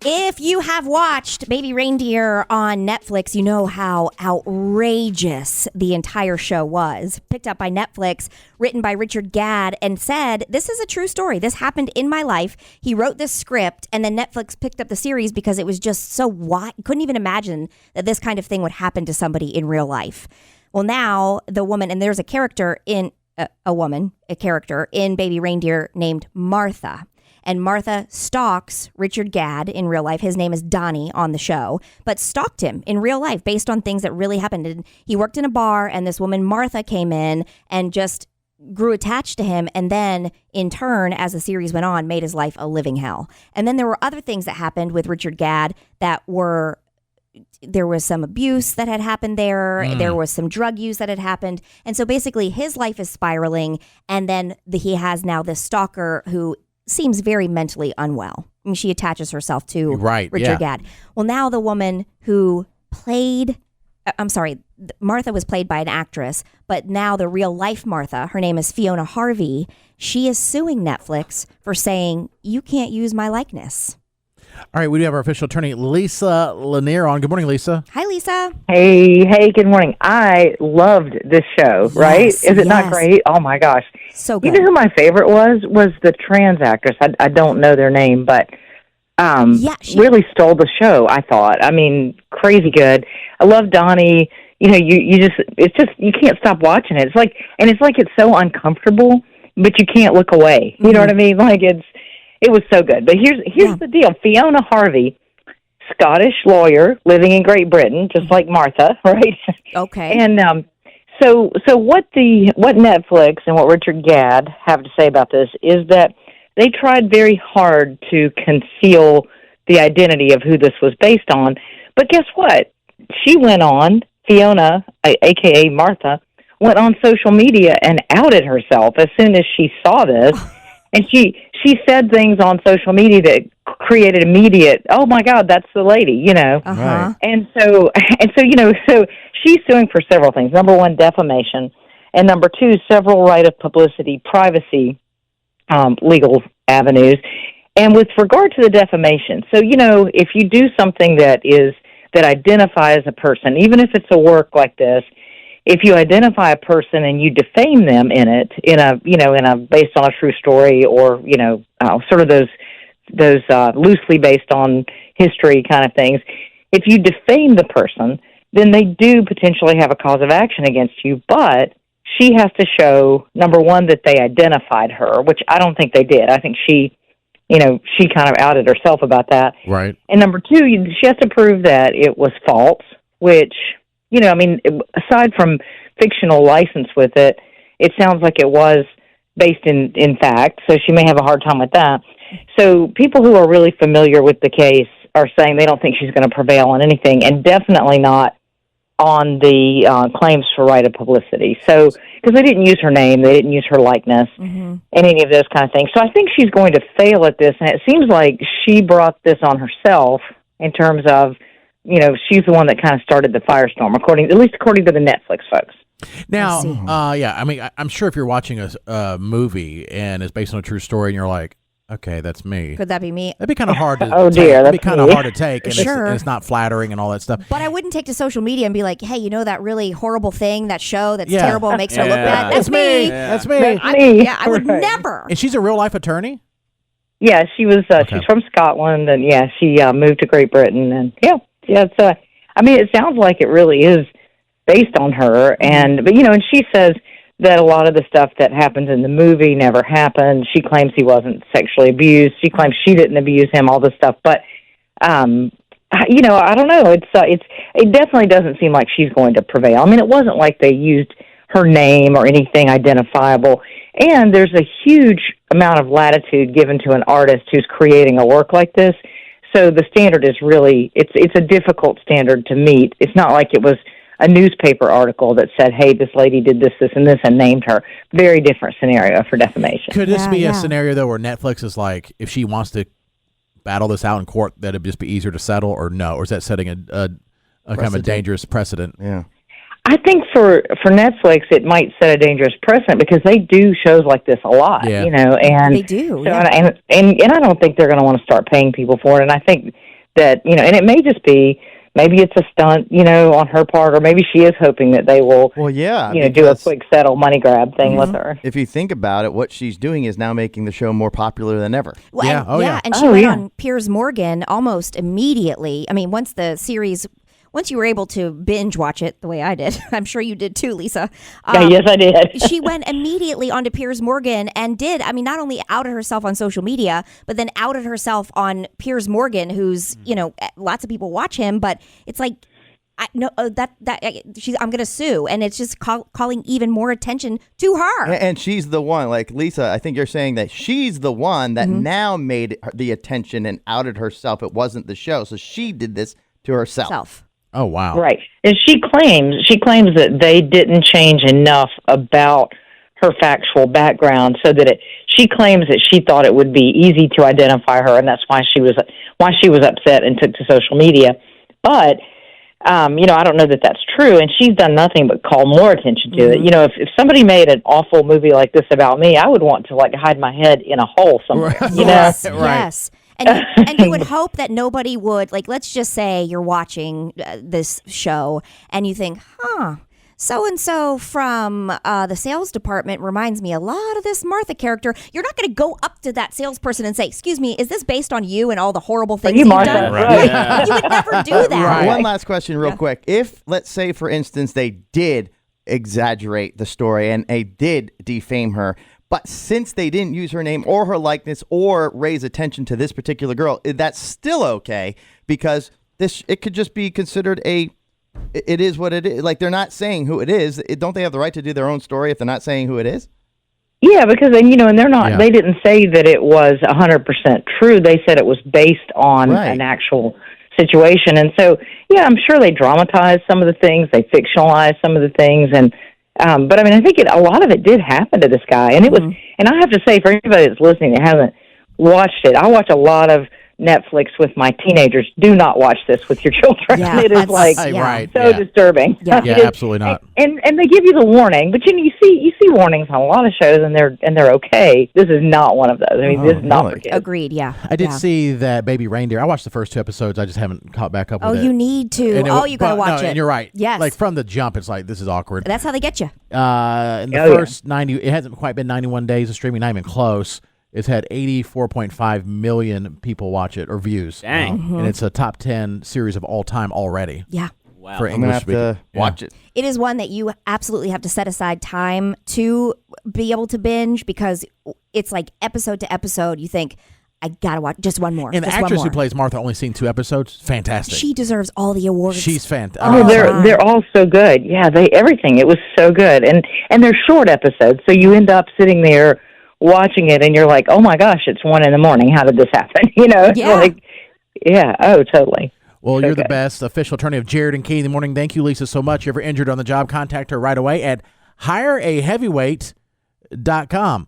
If you have watched Baby Reindeer on Netflix, you know how outrageous the entire show was. Picked up by Netflix, written by Richard Gadd, and said, this is a true story. This happened in my life. He wrote this script, and then Netflix picked up the series because it was just so wild. Couldn't even imagine that this kind of thing would happen to somebody in real life. Well, now the woman, and there's a character in, a character in Baby Reindeer named Martha. And Martha stalks Richard Gadd in real life. His name is Donnie on the show, but stalked him in real life based on things that really happened. And he worked in a bar, and this woman, Martha, came in and just grew attached to him. And then, in turn, as the series went on, made his life a living hell. And then there were other things that happened with Richard Gadd that were... There was some abuse that had happened there. There was some drug use that had happened. And so basically his life is spiraling. And then he has now this stalker who seems very mentally unwell. I mean, she attaches herself to Richard Gadd. Well, now the woman who played, Martha was played by an actress, but now the real life Martha, her name is Fiona Harvey, she is suing Netflix for saying, you can't use my likeness. All right, we do have our official attorney, Lisa Lanier, on. Good morning, Lisa. Hi, Lisa. Hey, good morning. I loved this show, right? Is it not great? Oh, my gosh. So good. You know who my favorite was the trans actress. I don't know their name, but she really stole the show, I thought. I mean, crazy good. I love Donnie. You know, you can't stop watching it. It's like it's so uncomfortable, but you can't look away. You know what I mean? Like it was so good. But here's the deal. Fiona Harvey, Scottish lawyer living in Great Britain, just like Martha, right? Okay. And so what Netflix and what Richard Gadd have to say about this is that they tried very hard to conceal the identity of who this was based on. But guess what? She went on, Fiona, a.k.a. Martha, went on social media and outed herself as soon as she saw this. And she said things on social media that created immediate, oh my God, that's the lady, you know. Uh-huh. And so so she's suing for several things. Number one, defamation, and number two, several right of publicity, privacy, legal avenues. And with regard to the defamation, so if you do something that identifies a person, even if it's a work like this, if you identify a person and you defame them in a based on a true story or sort of those loosely based on history kind of things, if you defame the person, then they do potentially have a cause of action against you. But she has to show, number one, that they identified her, which I don't think they did. I think she kind of outed herself about that. Right. And number two, she has to prove that it was false, which. Aside from fictional license with it, it sounds like it was based in fact, so she may have a hard time with that. So people who are really familiar with the case are saying they don't think she's going to prevail on anything, and definitely not on the claims for right of publicity. So, because they didn't use her name, they didn't use her likeness, and any of those kind of things. So I think she's going to fail at this, and it seems like she brought this on herself in terms of, she's the one that kind of started the firestorm, according to the Netflix folks. Now, I'm sure if you're watching a movie and it's based on a true story and you're like, okay, that's me. Could that be me? That'd be kind of hard to oh, dear, that'd be kind of hard to take. And sure. It's not flattering and all that stuff. But I wouldn't take to social media and be like, hey, that really horrible thing, that show that's terrible, makes her look bad. That's me. That's me. I would never. And she's a real life attorney? Yeah, she was. She's from Scotland, and she moved to Great Britain, and So, it sounds like it really is based on her, and she says that a lot of the stuff that happens in the movie never happened. She claims he wasn't sexually abused. She claims she didn't abuse him. All this stuff, but I don't know. It definitely doesn't seem like she's going to prevail. It wasn't like they used her name or anything identifiable, and there's a huge amount of latitude given to an artist who's creating a work like this. So the standard is really, it's a difficult standard to meet. It's not like it was a newspaper article that said, hey, this lady did this, this, and this, and named her. Very different scenario for defamation. Could this be a scenario, though, where Netflix is like, if she wants to battle this out in court, that it'd just be easier to settle, or no? Or is that setting a kind of a dangerous precedent? Yeah. I think for Netflix, it might set a dangerous precedent because they do shows like this a lot, and they do. So, and I don't think they're going to want to start paying people for it. And I think that, and it may just be, maybe it's a stunt, on her part, or maybe she is hoping that they will, do a quick settle money grab thing with her. If you think about it, what she's doing is now making the show more popular than ever. Well, and she went on Piers Morgan almost immediately. I mean, once you were able to binge watch it the way I did, I'm sure you did too, Lisa. Yes, I did. She went immediately onto Piers Morgan and not only outed herself on social media, but then outed herself on Piers Morgan, who's, lots of people watch him, but it's like, I'm going to sue. And it's just calling even more attention to her. And she's the one, like Lisa, I think you're saying that she's the one that now made the attention and outed herself. It wasn't the show. So she did this to herself. Oh, wow. Right. And she claims that they didn't change enough about her factual background so that she claims that she thought it would be easy to identify her, and that's why she was upset and took to social media. But I don't know that that's true, and she's done nothing but call more attention to it. If somebody made an awful movie like this about me, I would want to hide my head in a hole somewhere. Right. Yes. Right. Yes. And you would hope that nobody would, let's just say you're watching this show and you think, so-and-so from the sales department reminds me a lot of this Martha character. You're not going to go up to that salesperson and say, excuse me, is this based on you and all the horrible things you've Martha? done? Right. Yeah. You would never do that. Right. One last question real quick. If, let's say, for instance, they did exaggerate the story and they did defame her, but since they didn't use her name or her likeness or raise attention to this particular girl, that's still okay because it could just be considered it is what it is. Like, they're not saying who it is. Don't they have the right to do their own story if they're not saying who it is? Yeah, because and they're not. Yeah. They didn't say that it was 100% true. They said it was based on an actual situation, and so I'm sure they dramatized some of the things, they fictionalized some of the things, and. But I think a lot of it did happen to this guy, and it was. And I have to say, for anybody that's listening that hasn't watched it, I watch a lot of Netflix with my teenagers. Do not watch this with your children. Yeah, it is so disturbing. Yeah, absolutely not. And they give you the warning, but you see warnings on a lot of shows, and they're okay. This is not one of those. This is not for kids. Agreed. Yeah, I did see that Baby Reindeer. I watched the first 2 episodes. I just haven't caught back up with it. Oh, you need to. You gotta watch it. And you're right. Yes. From the jump, it's like, this is awkward. That's how they get you. In the first 90, it hasn't quite been 91 days of streaming, not even close. It's had 84.5 million people watch it, or views. Dang. And it's a top 10 series of all time already. Yeah. Wow. For I'm going English to have to watch it. It is one that you absolutely have to set aside time to be able to binge, because it's like episode to episode. You think, I got to watch just one more. And the actress who plays Martha, only seen 2 episodes, fantastic. She deserves all the awards. She's fantastic. Oh, they're all so good. Yeah, everything. It was so good. And they're short episodes, so you end up sitting there watching it and you're like, oh my gosh, it's 1 a.m. How did this happen? Totally. Well, you're the best official attorney of Jared and Katie in the Morning. Thank you, Lisa, so much. If you're ever injured on the job, contact her right away at hireaheavyweight.com.